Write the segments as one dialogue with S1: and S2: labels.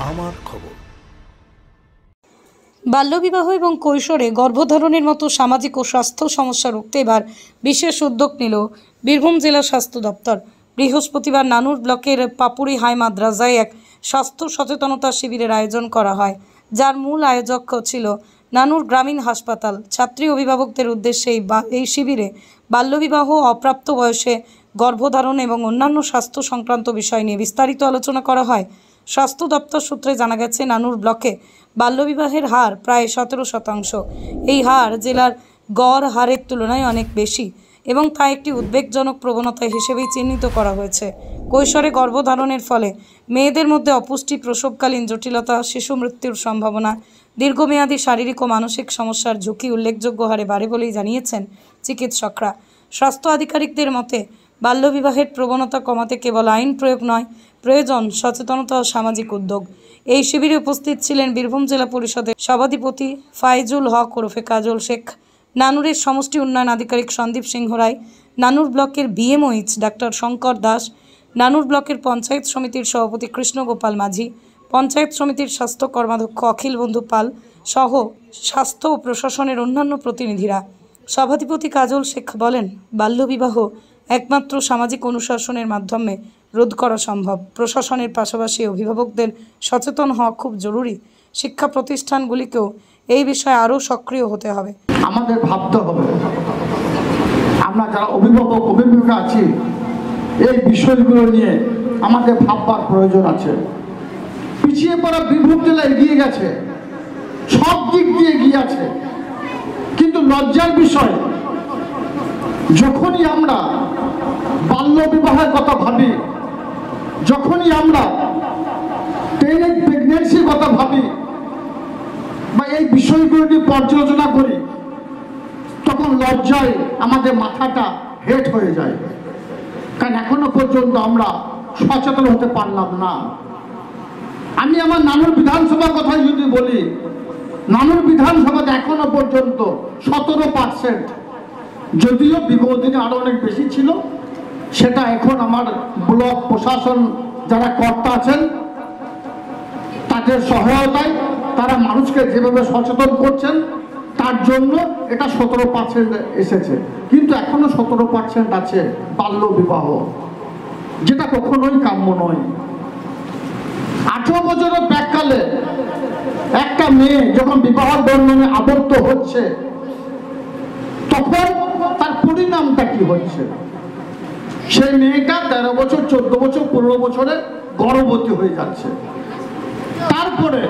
S1: আমার খবর।
S2: বাল্যবিবাহ এবং কৈশোরে গর্ভধারণের মতো সামাজিক ও স্বাস্থ্য সমস্যা রুখতে এবার বিশেষ উদ্যোগ নিল বীরভূম জেলা স্বাস্থ্য দপ্তর। বৃহস্পতিবার নানুর ব্লকের পাপুরি হাই মাদ্রাসায় এক স্বাস্থ্য সচেতনতা শিবিরের আয়োজন করা হয়, যার মূল আয়োজক ছিল নানুর গ্রামীণ হাসপাতাল। ছাত্রী অভিভাবকদের উদ্দেশ্যে এই শিবিরে বাল্যবিবাহ, অপ্রাপ্ত বয়সে গর্ভধারণ এবং অন্যান্য স্বাস্থ্য সংক্রান্ত বিষয় নিয়ে বিস্তারিত আলোচনা করা হয়। স্বাস্থ্য দপ্তর সূত্রে জানা গেছে, নানুর ব্লকে বাল্যবিবাহের হার প্রায় 17%। এই হার জেলার গড় হারের তুলনায় অনেক বেশি এবং তা একটি উদ্বেগজনক প্রবণতা হিসেবেই চিহ্নিত করা হয়েছে। কৈশোরে গর্ভধারণের ফলে মেয়েদের মধ্যে অপুষ্টি, প্রসবকালীন জটিলতা, শিশু মৃত্যুর সম্ভাবনা, দীর্ঘমেয়াদী শারীরিক ও মানসিক সমস্যার ঝুঁকি উল্লেখযোগ্য হারে বাড়ে বলেই জানিয়েছেন চিকিৎসকরা। স্বাস্থ্য আধিকারিকদের মতে, বাল্যবিবাহের প্রবণতা কমাতে কেবল আইন প্রয়োগ নয়, প্রয়োজন সচেতনতা ও সামাজিক উদ্যোগ। এই শিবিরে উপস্থিত ছিলেন বীরভূম জেলা পরিষদের সভাধিপতি ফাইজুল হক ওরফে কাজল শেখ, নানুরের সমষ্টি উন্নয়ন আধিকারিক সন্দীপ সিংহ রায়, নানুর ব্লকের বিএমওইচ ডাক্তার শঙ্কর দাস, নানুর ব্লকের পঞ্চায়েত সমিতির সভাপতি কৃষ্ণ গোপাল মাঝি, পঞ্চায়েত সমিতির স্বাস্থ্য কর্মাধ্যক্ষ অখিল বন্ধু পাল সহ স্বাস্থ্য ও প্রশাসনের অন্যান্য প্রতিনিধিরা। সভাধিপতি কাজল শেখ বলেন, বাল্যবিবাহ একমাত্র সামাজিক অনুশাসনের মাধ্যমে রোধ করা সম্ভব। প্রশাসনের পাশাপাশি অভিভাবকদের সচেতন হওয়া খুব জরুরি। শিক্ষা প্রতিষ্ঠানগুলিকেও এই বিষয়ে আরও সক্রিয় হতে হবে।
S3: আমাদের ভাবতে হবে, আমরা যারা অভিভাবক অভিভাবিকা আছি, এই বিষয়গুলো নিয়ে আমাদের ভাববার প্রয়োজন আছে। পিছিয়ে পড়া বীরভূম জেলা এগিয়ে গেছে, সব দিক দিয়ে এগিয়ে আছে, কিন্তু লজ্জার বিষয়, যখনই আমরা বাল্য বিবাহের কথা ভাবি, যখনই আমরা প্রেগনেন্সির কথা ভাবি বা এই বিষয়গুলো নিয়ে পর্যালোচনা করি, তখন লজ্জায় আমাদের মাথাটা হেট হয়ে যায়। কারণ এখনো পর্যন্ত আমরা সচেতন হতে পারলাম না। আমি আমার নানুর বিধানসভার কথা যদি বলি, নানুর বিধানসভাতে এখনো পর্যন্ত 17%, যদিও বিগত দিনে আরো অনেক বেশি ছিল, সেটা এখন আমার ব্লক প্রশাসন যারা কর্তা আছেন তাদের সহায়তায় তারা মানুষকে যেভাবে সচেতন করছেন, তার জন্য এটা 17% এসেছে। কিন্তু এখনো 17% আছে বাল্য বিবাহ, যেটা কখনোই কাম্য নয়। 18 বছরের প্রাককালে একটা মেয়ে যখন বিবাহ বন্ধনে আবদ্ধ হচ্ছে, তখন তার পরিণামটা কি হচ্ছে? সেই মেয়েটা 13 বছর, 14 বছর, 15 বছরে গর্ভবতী হয়ে যাচ্ছে। তারপরে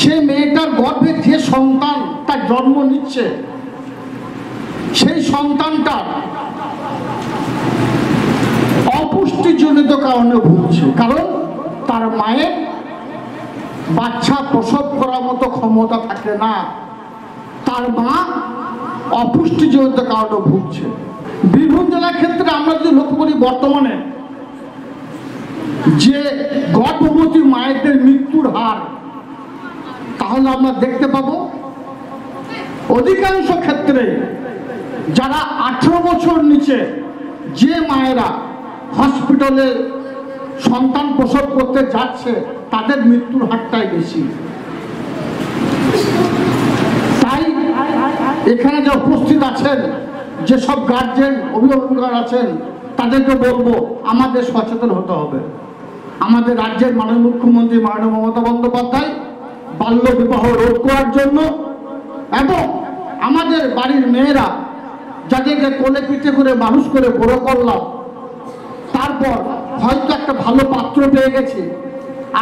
S3: সেই মেয়েটার গর্ভে যে সন্তান তার জন্ম নিচ্ছে, সেই সন্তানটা অপুষ্টিজনিত কারণে ভুগছে। কারণ তার মায়ের বাচ্চা প্রসব করার মতো ক্ষমতা থাকে না, তার মা অপুষ্টিজনিত কারণে ভুগছে। বীরভূম জেলার ক্ষেত্রে আমরা যদি লক্ষ্য করি, বর্তমানে যে গর্ভবতী মায়েদের মৃত্যুর হার, তাহলে আমরা দেখতে পাবো অধিকাংশ ক্ষেত্রে যারা 18 বছর নিচে যে মায়েরা হসপিটালে সন্তান প্রসব করতে যাচ্ছে, তাদের মৃত্যুর হারটাই বেশি। তাই এখানে যে উপস্থিত আছেন, যেসব গার্জেন অভিভাবকরা আছেন, তাদেরকে বলবো আমাদের সচেতন হতে হবে। আমাদের রাজ্যের মাননীয় মুখ্যমন্ত্রী মাননীয় মমতা বন্দ্যোপাধ্যায় বাল্য বিবাহ রোধ করার জন্য এবং আমাদের বাড়ির মেয়েরা যাদেরকে কোলে পিঠে করে মানুষ করে বড় করলাম, তারপর হয়তো একটা ভালো পাত্র পেয়ে গেছি,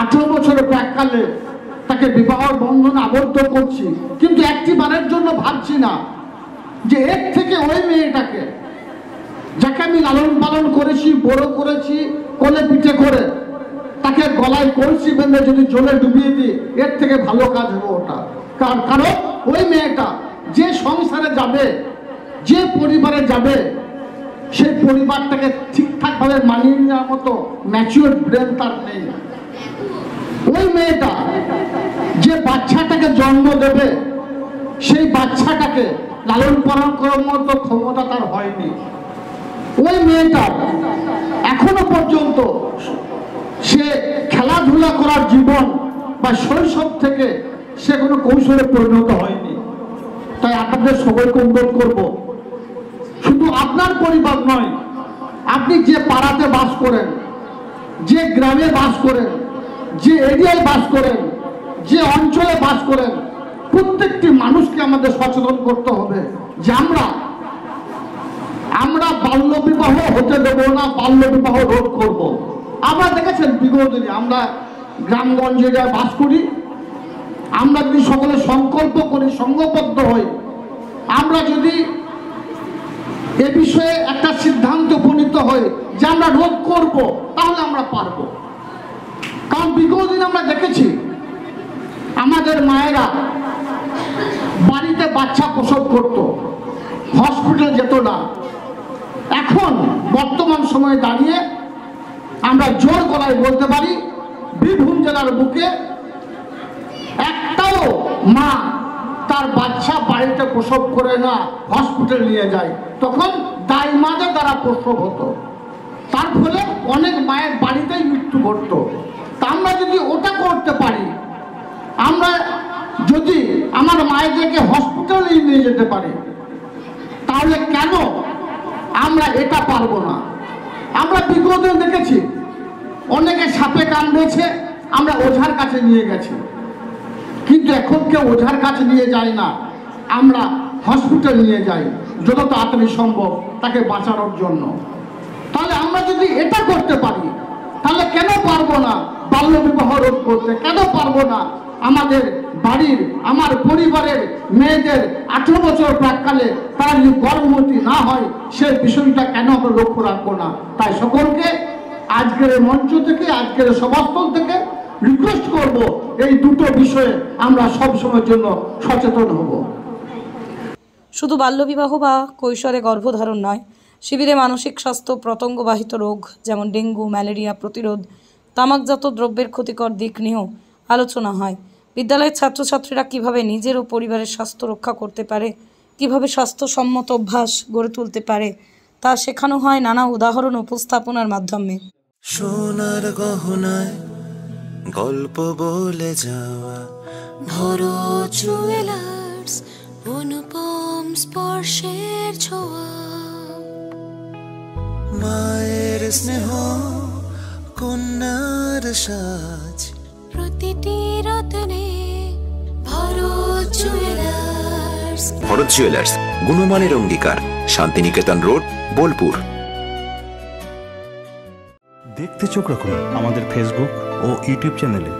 S3: 18 বছরের প্রাককালে তাকে বিবাহ বন্ধনে আবদ্ধ করছি, কিন্তু একটি বারের জন্য ভাবছি না যে এর থেকে ওই মেয়েটাকে, যাকে আমি লালন পালন করেছি, বড় করেছি কোলে পিঠে করে, তাকে গলায় কলসি বেঁধে যদি জলে ডুবিয়ে দিই, এর থেকে ভালো কাজ হবে ওটা। কারণ ওই মেয়েটা যে সংসারে যাবে, যে পরিবারে যাবে, সেই পরিবারটাকে ঠিকঠাক ভাবে মানিয়ে নেওয়ার মতো ম্যাচিওর ব্রেন তার নেই। ওই মেয়েটা যে বাচ্চাটাকে জন্ম দেবে, সেই বাচ্চাটাকে লালন পালন করার মতো ক্ষমতা তার হয়নি। ওই মেয়েটা এখনো পর্যন্ত সে খেলাধুলা করার জীবন বা শৈশব থেকে সে কোনো কৈশোরে পরিণত হয়নি। তাই আপনাদের সবাইকে অনুরোধ করব, শুধু আপনার পরিবার নয়, আপনি যে পাড়াতে বাস করেন, যে গ্রামে বাস করেন, যে এরিয়ায় বাস করেন, যে অঞ্চলে বাস করেন, প্রত্যেকটি মানুষকে আমাদের সচেতন করতে হবে যে আমরা বাল্য বিবাহ হতে দেবো না, বাল্য বিবাহ রোধ করব। আমরা দেখেছেন বিগত দিনে আমরা গ্রামগঞ্জ এরিয়ায় বাস করি, আমরা যদি সকলে সংকল্প করি, সংঘবদ্ধ হই, আমরা যদি এ বিষয়ে একটা সিদ্ধান্ত উপনীত হই যে আমরা রোধ করব, তাহলে আমরা পারব। কারণ বিগত দিন আমরা দেখেছি আমাদের মায়েরা বাড়িতে বাচ্চা প্রসব করত, হসপিটাল যেত না। এখন বর্তমান সময়ে দাঁড়িয়ে আমরা জোর গলায় বলতে পারি, বীরভূম জেলার বুকে একটাও মা তার বাচ্চা বাড়িতে প্রসব করে না, হসপিটাল নিয়ে যায়। তখন দাই মাদের দ্বারা প্রসব হতো, তার ফলে অনেক মায়ের বাড়িতেই মৃত্যু ঘটতো। তা আমরা যদি ওটা করতে পারি, আমরা যদি আমার মায়েদেরকে হসপিটালে নিয়ে যেতে পারি, তাহলে কেন আমরা এটা পারবো না? আমরা বিগত দেখেছি অনেকে সাপে কামড়েছে, আমরা ওঝার কাছে নিয়ে গেছি, কিন্তু এখন কেউ ওঝার কাছে নিয়ে যায় না, আমরা হসপিটাল নিয়ে যাই যত তাড়াতাড়ি সম্ভব তাকে বাঁচানোর জন্য। তাহলে আমরা যদি এটা করতে পারি, তাহলে কেন পারবো না বাল্য বিবাহ রোধ করতে? কেন পারবো না আমাদের বাড়ির, আমার পরিবারের মেয়েদের 18 বছর প্রাককালে তারা যদি গর্ভবতী না হয়, সে বিষয়টা কেন আমরা লক্ষ্য রাখবো না? তাই সকলকে আজকের মঞ্চ থেকে, আজকের সভাস্থল থেকে রিকোয়েস্ট করব, এই দুটো বিষয়ে আমরা সব সময়ের জন্য সচেতন হব।
S2: শুধু বাল্যবিবাহ বা কৈশোরে গর্ভধারণ নয়, শিবিরে মানসিক স্বাস্থ্য, প্রত্যঙ্গবাহিত রোগ যেমন ডেঙ্গু, ম্যালেরিয়া প্রতিরোধ, তামাকজাত দ্রব্যের ক্ষতিকর দিক নিয়েও আলোচনা হয়। বিদ্যালয়ের ছাত্রছাত্রীরা কিভাবে নিজের ও পরিবারের স্বাস্থ্য রক্ষা করতে পারে, কিভাবে স্বাস্থ্যসম্মত অভ্যাস গড়ে তুলতে পারে, তা শেখানো হয় নানা উদাহরণ উপস্থাপনার মাধ্যমে।
S1: সোনার গহনায় গল্প বলে যাওয়া
S4: ভরত জুয়েলার্স, অনুপম স্পর্শের ছোঁয়া,
S1: মায়ের স্নেহ, কন্যার সাজ,
S4: প্রতিটি রত্নে ভরত জুয়েলার্স।
S5: ভরত জুয়েলার্স, গুণমানের অঙ্গীকার, শান্তিনিকেতন রোড, বোলপুর।
S6: দেখতে চোখ রাখুন আমাদের ফেসবুক ও ইউটিউব চ্যানেলে।